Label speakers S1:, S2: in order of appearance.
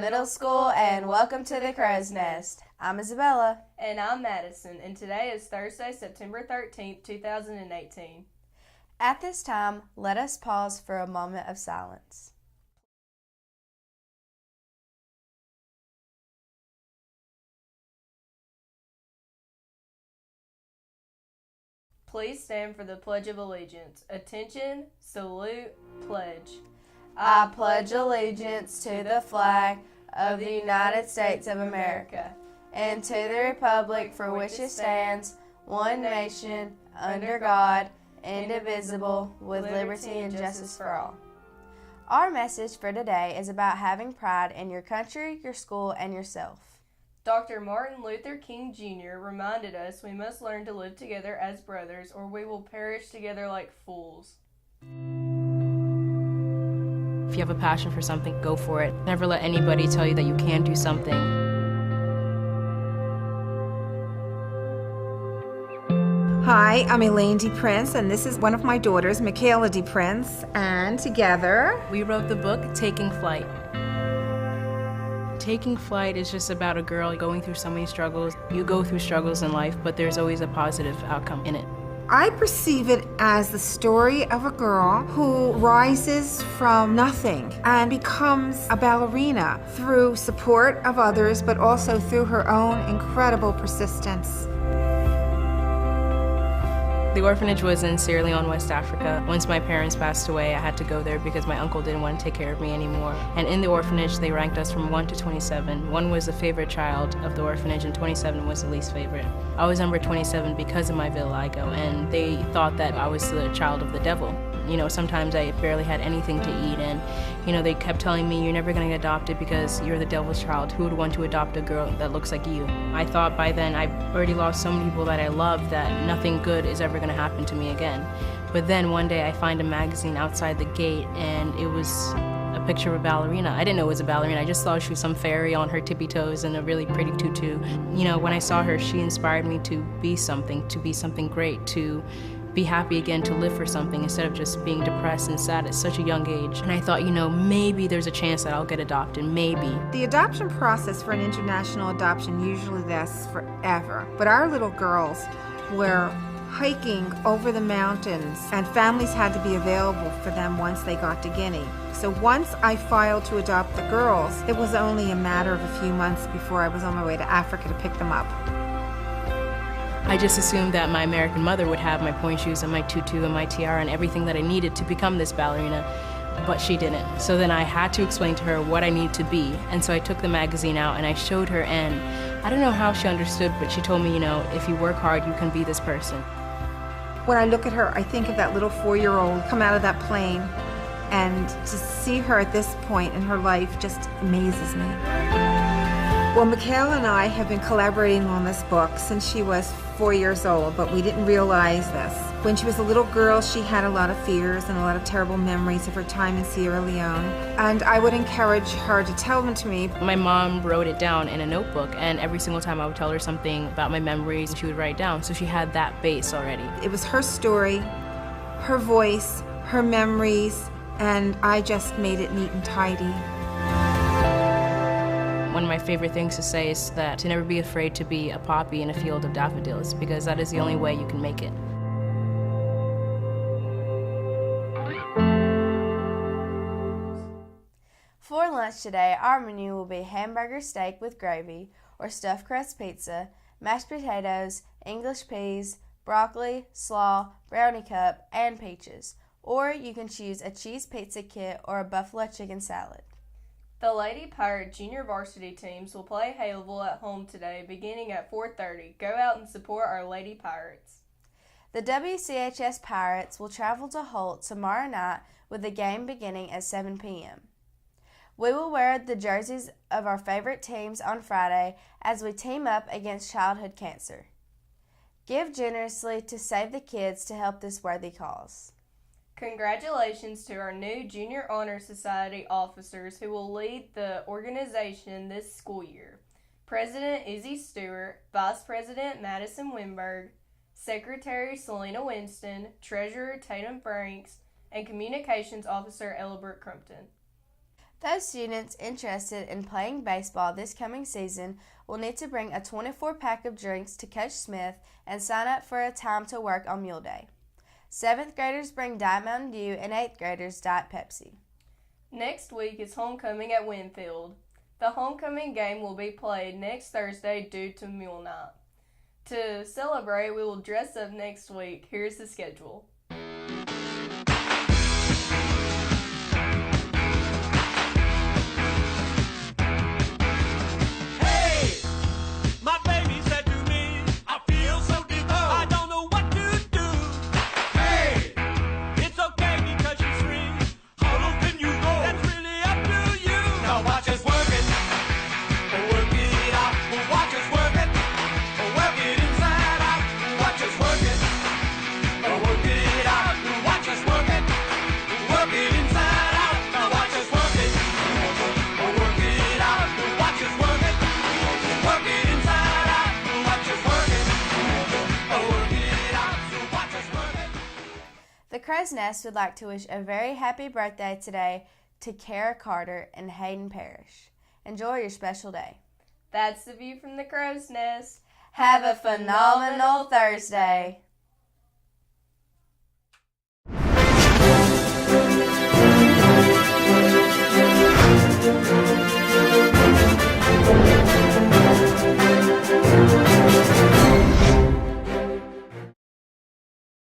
S1: Middle School, and welcome to the Crow's Nest. I'm Isabella.
S2: And I'm Madison, and today is Thursday, September 13th, 2018.
S1: At this time, let us pause for a moment of silence.
S2: Please stand for the Pledge of Allegiance. Attention, salute, pledge.
S1: I pledge allegiance to the flag of the United States of America and to the republic for which it stands, one nation, under God, indivisible, with liberty and justice for all. Our message for today is about having pride in your country, your school, and yourself.
S2: Dr. Martin Luther King Jr. reminded us we must learn to live together as brothers, or we will perish together like fools.
S3: If you have a passion for something, go for it. Never let anybody tell you that you can't do something.
S4: Hi, I'm Elaine DePrince, and this is one of my daughters, Michaela DePrince, and together
S3: We wrote the book, Taking Flight. Taking Flight is just about a girl going through so many struggles. You go through struggles in life, but there's always a positive outcome in it.
S4: I perceive it as the story of a girl who rises from nothing and becomes a ballerina through support of others, but also through her own incredible persistence.
S3: The orphanage was in Sierra Leone, West Africa. Once my parents passed away, I had to go there because my uncle didn't want to take care of me anymore. And in the orphanage, they ranked us from 1 to 27. 1 was the favorite child of the orphanage, and 27 was the least favorite. I was number 27 because of my vitiligo, and they thought that I was the child of the devil. You know, sometimes I barely had anything to eat, and, you know, they kept telling me, you're never going to get adopted because you're the devil's child. Who would want to adopt a girl that looks like you? I thought by then I've already lost so many people that I love that nothing good is ever going to happen to me again. But then one day I find a magazine outside the gate, and it was a picture of a ballerina. I didn't know it was a ballerina. I just thought she was some fairy on her tippy toes in a really pretty tutu. You know, when I saw her, she inspired me to be something great, to be happy again, to live for something instead of just being depressed and sad at such a young age. And I thought, you know, maybe there's a chance that I'll get adopted, maybe.
S4: The adoption process for an international adoption usually lasts forever, but our little girls were hiking over the mountains, and families had to be available for them once they got to Guinea. So once I filed to adopt the girls, it was only a matter of a few months before I was on my way to Africa to pick them up.
S3: I just assumed that my American mother would have my pointe shoes and my tutu and my tiara and everything that I needed to become this ballerina, but she didn't. So then I had to explain to her what I needed to be, and so I took the magazine out and I showed her, and I don't know how she understood, but she told me, you know, if you work hard, you can be this person.
S4: When I look at her, I think of that little 4-year-old come out of that plane, and to see her at this point in her life just amazes me. Well, Michaela and I have been collaborating on this book since she was 4 years old, but we didn't realize this. When she was a little girl, she had a lot of fears and a lot of terrible memories of her time in Sierra Leone, and I would encourage her to tell them to me.
S3: My mom wrote it down in a notebook, and every single time I would tell her something about my memories, she would write it down, so she had that base already.
S4: It was her story, her voice, her memories, and I just made it neat and tidy.
S3: One of my favorite things to say is that to never be afraid to be a poppy in a field of daffodils, because that is the only way you can make it.
S1: For lunch today, our menu will be hamburger steak with gravy, or stuffed crust pizza, mashed potatoes, English peas, broccoli, slaw, brownie cup, and peaches. Or you can choose a cheese pizza kit or a buffalo chicken salad.
S2: The Lady Pirate junior varsity teams will play Haleville at home today beginning at 4:30. Go out and support our Lady Pirates.
S1: The WCHS Pirates will travel to Holt tomorrow night with the game beginning at 7 p.m. We will wear the jerseys of our favorite teams on Friday as we team up against childhood cancer. Give generously to Save the Kids to help this worthy cause.
S2: Congratulations to our new Junior Honor Society officers who will lead the organization this school year. President Izzy Stewart, Vice President Madison Winberg, Secretary Selena Winston, Treasurer Tatum Franks, and Communications Officer Ellibert Crumpton.
S1: Those students interested in playing baseball this coming season will need to bring a 24-pack of drinks to Coach Smith and sign up for a time to work on Mule Day. 7th graders bring Diet Mountain Dew and 8th graders Diet Pepsi.
S2: Next week is homecoming at Winfield. The homecoming game will be played next Thursday due to Mule Night. To celebrate, we will dress up next week. Here's the schedule.
S1: The Crow's Nest would like to wish a very happy birthday today to Kara Carter and Hayden Parrish. Enjoy your special day.
S2: That's the view from the Crow's Nest.
S1: Have a phenomenal Thursday.